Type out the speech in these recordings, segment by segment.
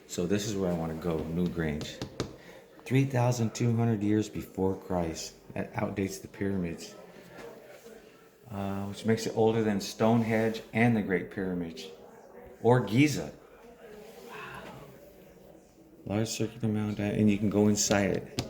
So this is where I want to go, Newgrange. 3,200 years before Christ. That outdates the pyramids. Which makes it older than Stonehenge and the Great Pyramids. Or Giza. Large circular mound, and you can go inside it.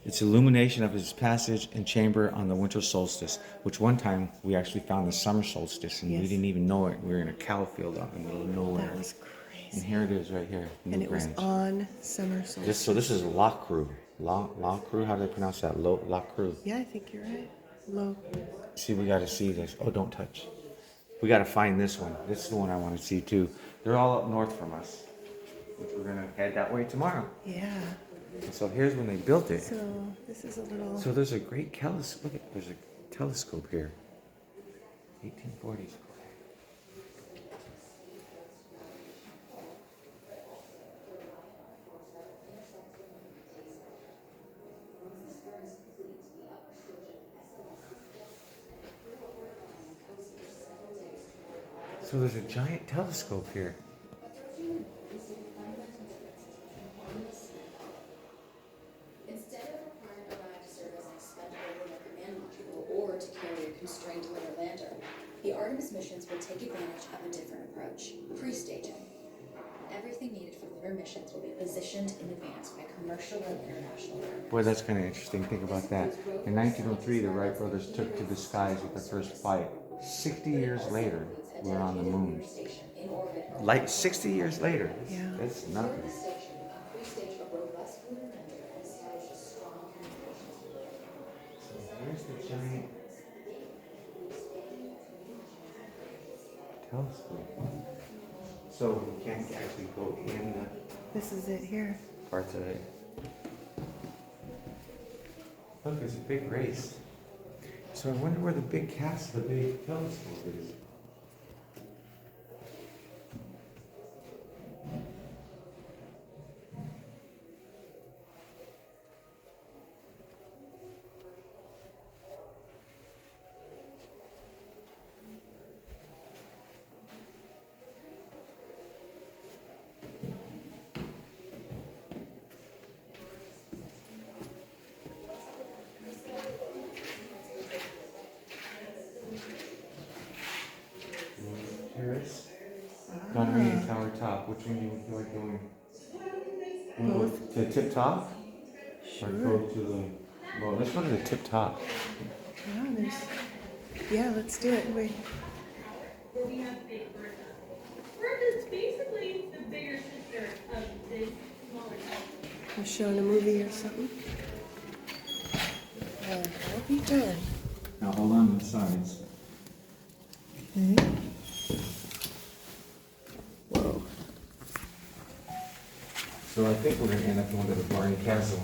It's illumination of his passage and chamber on the winter solstice, which one time we actually found the summer solstice, and we didn't even know it. We were in a cow field out in the middle of nowhere. That was crazy. And here it is right here. And it was on summer solstice. So this is Lacru. Lacru, how do they pronounce that? Lacru. Yeah, I think you're right. Low. See, we got to see this. Oh, don't touch. We got to find this one. This is the one I want to see too. They're all up north from us, which we're going to head that way tomorrow. Yeah. And so here's when they built it. So this is a little... So there's a great telescope. Look at, there's a telescope here. 1840s. So there's a giant telescope here. Instead of requiring a ride to serve as an expendable lunar command module or to carry a constrained lunar lander, the Artemis missions will take advantage of a different approach, pre-staging. Everything needed for lunar missions will be positioned in advance by commercial and international partners. Boy, that's kind of interesting. Think about that. In 1903, the Wright brothers took to the skies with their first flight. 60 years later, we're on the moon. Like 60 years later. Yeah. That's nothing. Where's the giant telescope? So we can't actually go in the This is it here. parts of it. Look, there's a big race. So I wonder where the big castle, the big telescope is. Terrace, Gunnery and Tower Top. Which one do you feel like going? Both. To the tip top? Sure. Or go to the... Well, let's go to the tip top. Yeah, there's... Yeah, let's do it. Wait. We have Big Bertha. Bertha is basically the bigger sister of the smaller sister. I'm showing a movie or something. And I'll be done. Now hold on to the sides. Okay. Whoa. So I think we're going to end up going to the Barney Castle.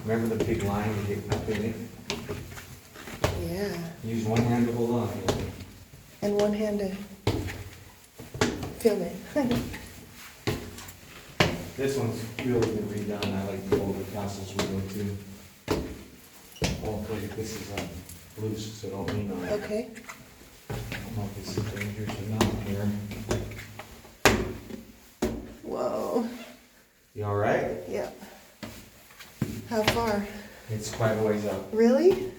Remember the big line to get up in it? Yeah. Use one hand to hold on. And one hand to film it. This one's really been redone. I like the older castles we go to. Hopefully this is loose, so don't lean on it. Okay. I don't know if this is dangerous or not here. Whoa. You alright? Yeah. How far? It's quite a ways up. Really?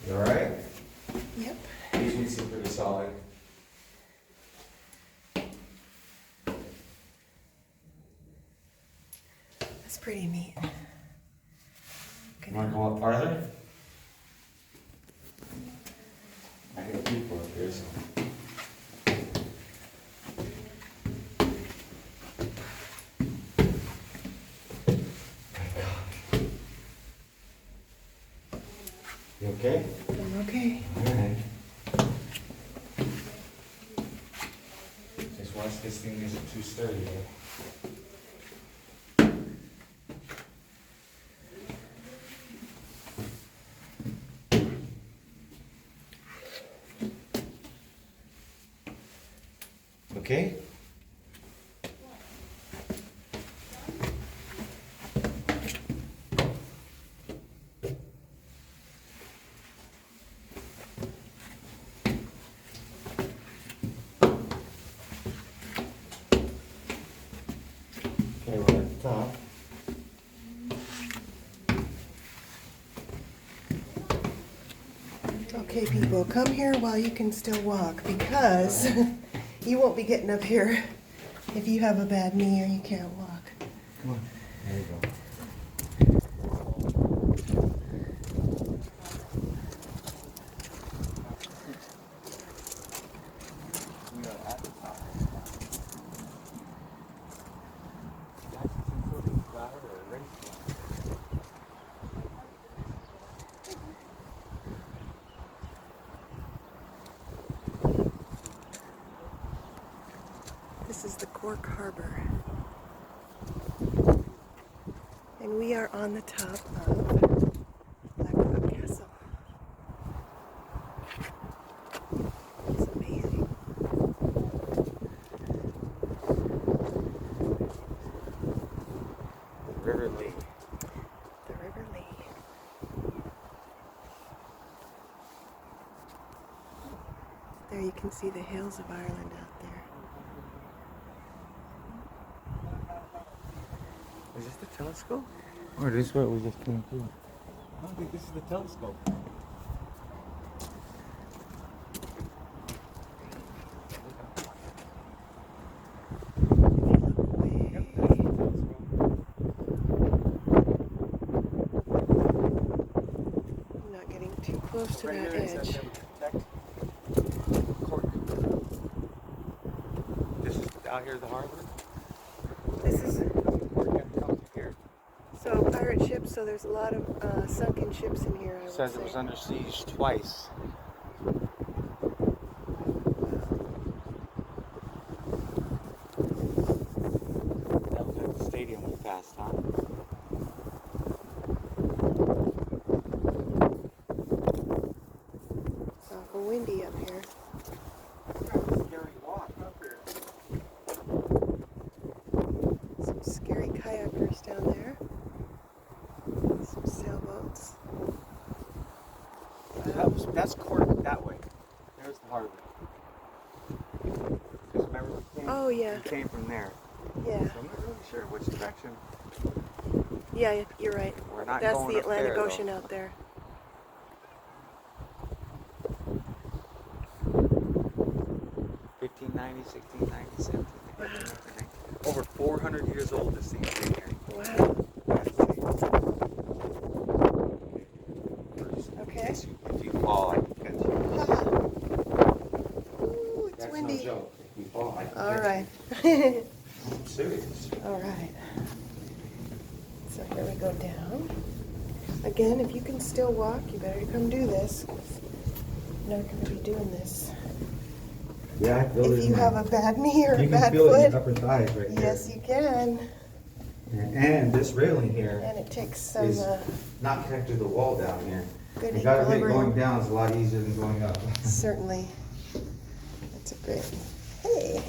You alright? Yep. These ones seem pretty solid. That's pretty neat. You want to go up farther? I got people up here, so. You okay? I'm okay. Alright. Just watch this thing isn't too sturdy yet. Okay? Okay, people, come here while you can still walk, because you won't be getting up here if you have a bad knee or you can't walk. Come on. There you go. We are at the top. That's some sort of ladder or a race line. This is the Cork Harbor. And we are on the top of Blackrock Castle. It's amazing. The River Lee. The River Lee. There you can see the hills of Ireland out there. Is this the telescope? Or is this what we just came through? I don't think this is the telescope. I'm not getting too close to that edge. Cork. This is out here the harbor. This is Here. so pirate ships, so there's a lot of sunken ships in here, I would Says say. it was under siege twice. That was at the stadium we passed, huh? It's awful windy up here. Scary walk up here. Some scary kayakers down there. Some sailboats. That's Cork that way. There's the harbor. Because remember we came, Oh, yeah. we came from there. Yeah, So I'm not really sure which direction. yeah, you're right. We're not That's going the up Atlantic there, Ocean though. out there. Over 400 years old this thing's been here. Wow. Okay. If you fall, I can catch you. Ooh, it's That's windy. no joke. If you fall, I can All catch right. you. I'm serious. All right. So here we go down. Again, if you can still walk, you better come do this. 'Cause you're not going to be doing this. Yeah, I feel If you have a bad knee or a You can bad feel it in foot, your upper thighs right there. yes, you can. And this railing here And it takes some is not connected to the wall down here. good You gotta admit, equilibrium. going down is a lot easier than going up. Certainly. That's a great. Hey.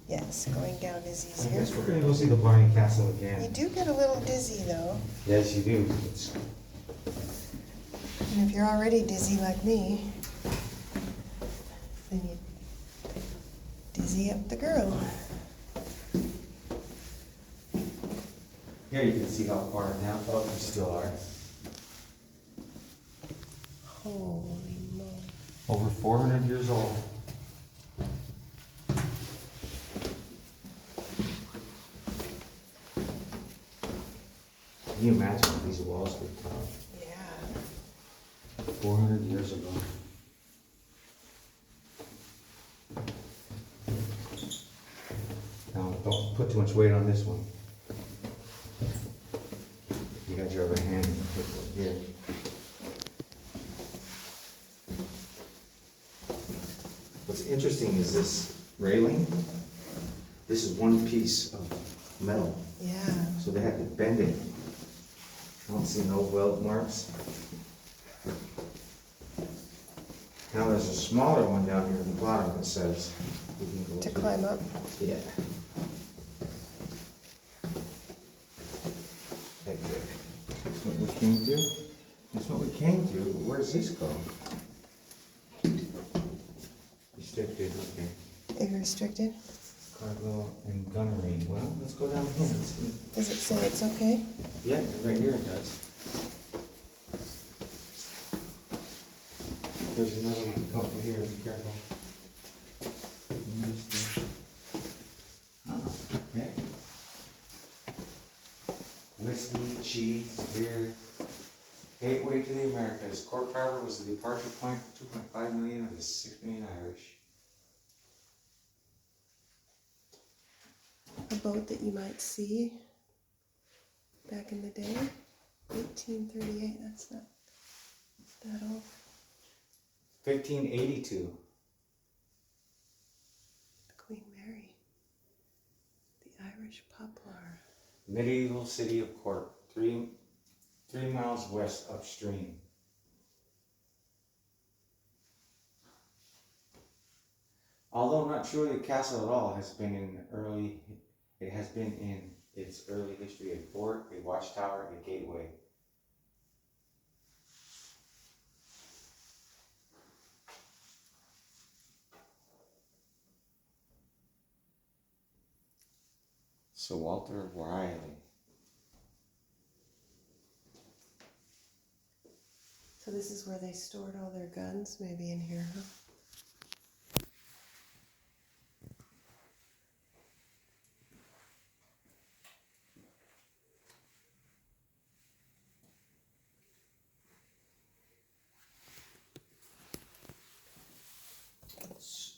Yes, going down is I easier. guess we're gonna go see the Barney Castle You again. do get a little dizzy though. Yes, you do. It's, And if you're already dizzy like me, then you dizzy up the girl. here you can see how far now up you still are. Holy moly. Over 400 years old. Can you imagine what these walls were tough? Yeah. 400 years ago. Now, don't put too much weight on this one. You got your other hand and put it here. What's interesting is this railing. This is one piece of metal, Yeah. so they had to bend it. I don't see no weld marks. Now there's a smaller one down here at the bottom that says we can go To climb up. Yeah. That's it. That's what we came to. That's what we came to. But where's this go? Restricted, okay. Are you restricted? Cargo and gunnery. Well, let's go down here and see. Does it say it's okay? Yeah, right here it does. There's another couple here, be careful. Oh, okay. Whiskey, cheese, beer. Gateway to the Americas. Cork Harbor was the departure point for 2.5 million of the 6 million Irish. A boat that you might see back in the day. 1838, that's not that old. 1582. Queen Mary. The Irish poplar. Medieval city of Cork. 3 miles west upstream. Although not truly a castle at all, it has been in its early history a fort, a watchtower, a gateway. Sir Walter Riley. So this is where they stored all their guns, maybe in here, huh?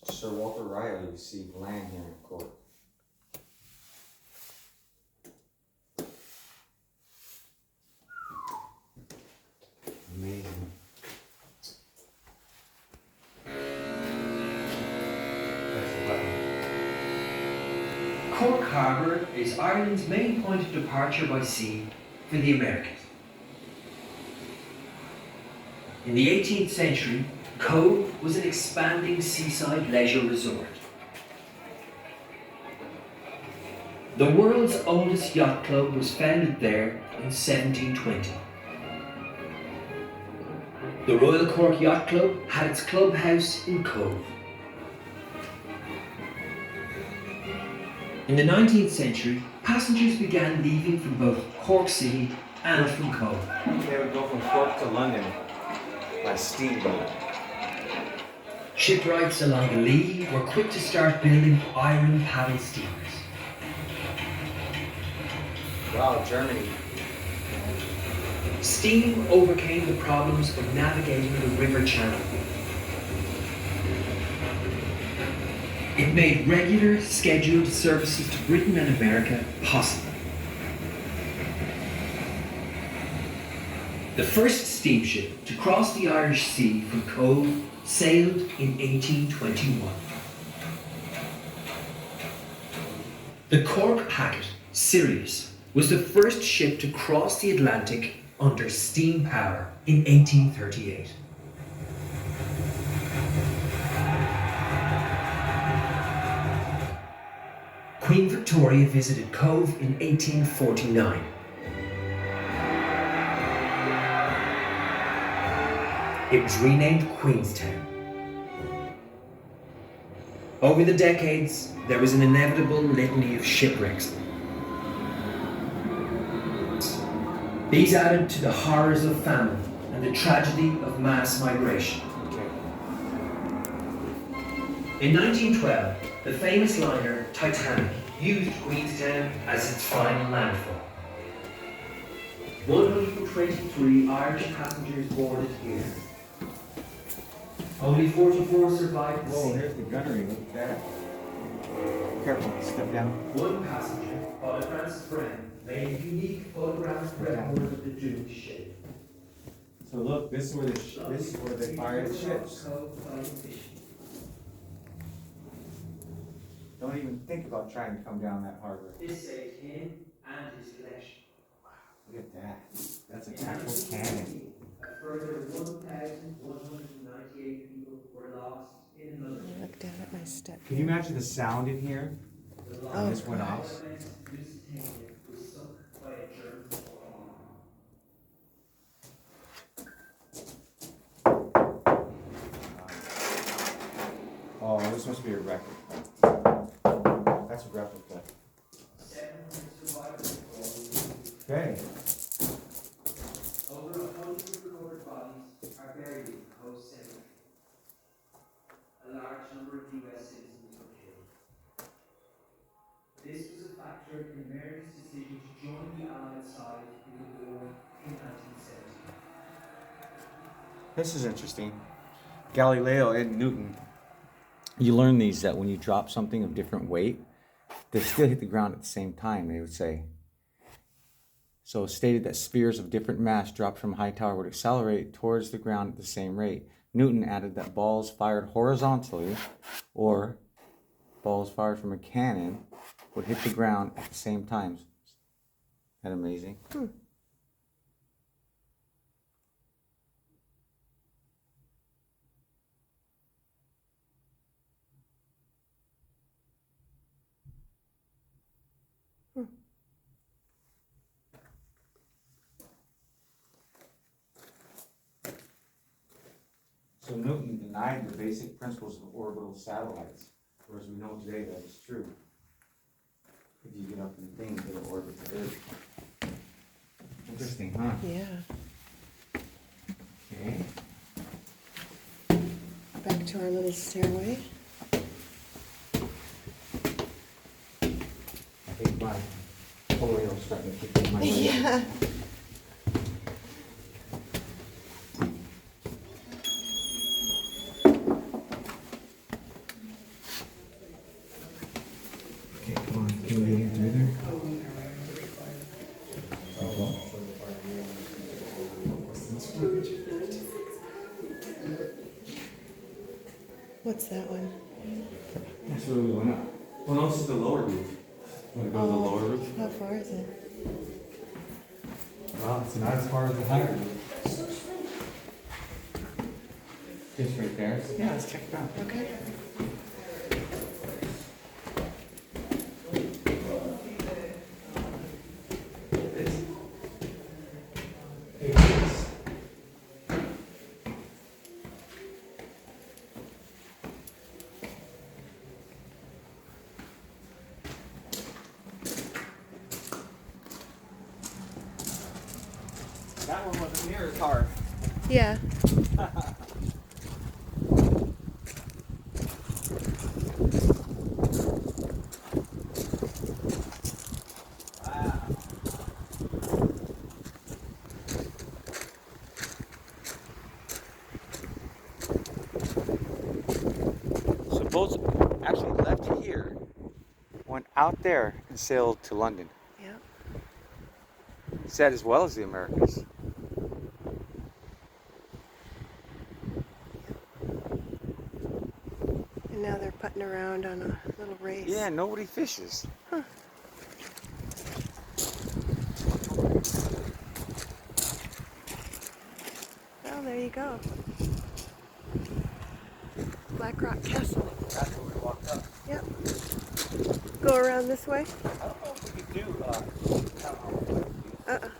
Sir Walter Riley received land here in Cork. Amazing. That's the button. Cork Harbour is Ireland's main point of departure by sea for the Americas. In the 18th century, Cove was an expanding seaside leisure resort. The world's oldest yacht club was founded there in 1720. The Royal Cork Yacht Club had its clubhouse in Cove. In the 19th century, passengers began leaving from both Cork City and from Cove. They would go from Cork to London by steamboat. Shipwrights along the Lee were quick to start building iron paddle steamers. Wow, Germany. Steam overcame the problems of navigating the river channel. It made regular, scheduled services to Britain and America possible. The first steamship to cross the Irish Sea from Cove sailed in 1821. The Cork packet, Sirius, was the first ship to cross the Atlantic under steam power in 1838. Queen Victoria visited Cove in 1849. It was renamed Queenstown. Over the decades, there was an inevitable litany of shipwrecks. These added to the horrors of famine and the tragedy of mass migration. In 1912, the famous liner Titanic used Queenstown as its final landfall. 123 Irish passengers boarded here. Only 44 survived the Whoa, sea. here's the gunnery. Look at that. Careful, step down. One passenger, Father Francis Brown, made a unique photographic record of the doomed ship. So look, this is where they fired the ships. Don't even think about trying to come down that harbor. This saved him and his collection. Look at that. That's an actual cannon. A further 1,198 people were lost in another. Look down at my step. Can you imagine the sound in here? Oh, This went off. Lusitania was sunk by a German Oh, this must be a record. That's That's a replica. Okay. Over 100 recovered bodies are buried in the coast cemetery. A large number of US citizens were killed. This was a factor in America's decision to join the Allied side in the war in 1917. This is interesting. Galileo and Newton. You learn these that when you drop something of different weight, they still hit the ground at the same time, they would say. So it stated that spheres of different mass dropped from a high tower would accelerate towards the ground at the same rate. Newton added that balls fired horizontally or balls fired from a cannon would hit the ground at the same time. Isn't that amazing? So Newton denied the basic principles of orbital satellites, whereas we know today that is true. If you get up in things that'll orbit the Earth. Interesting, huh? Yeah. Okay. Back to our little stairway. I think my polio's starting to kick in my leg. Yeah. Okay, come on. Can we get through there? What's that one? That's where we went up. Well, no, this is the lower roof. Want to go to the lower roof? How far is it? Well, it's not as far as the higher roof. Just right there. Yeah, let's check it out. Okay. That one wasn't near as hard. Yeah. So boats actually left here, went out there, and sailed to London. Yeah. Said as well as the Americas. And now they're putting around on a little race. Yeah, nobody fishes. Huh. Well, there you go. Blackrock Castle. That's where we walked up. Yep. Go around this way? I don't know if we could do, Uh-uh.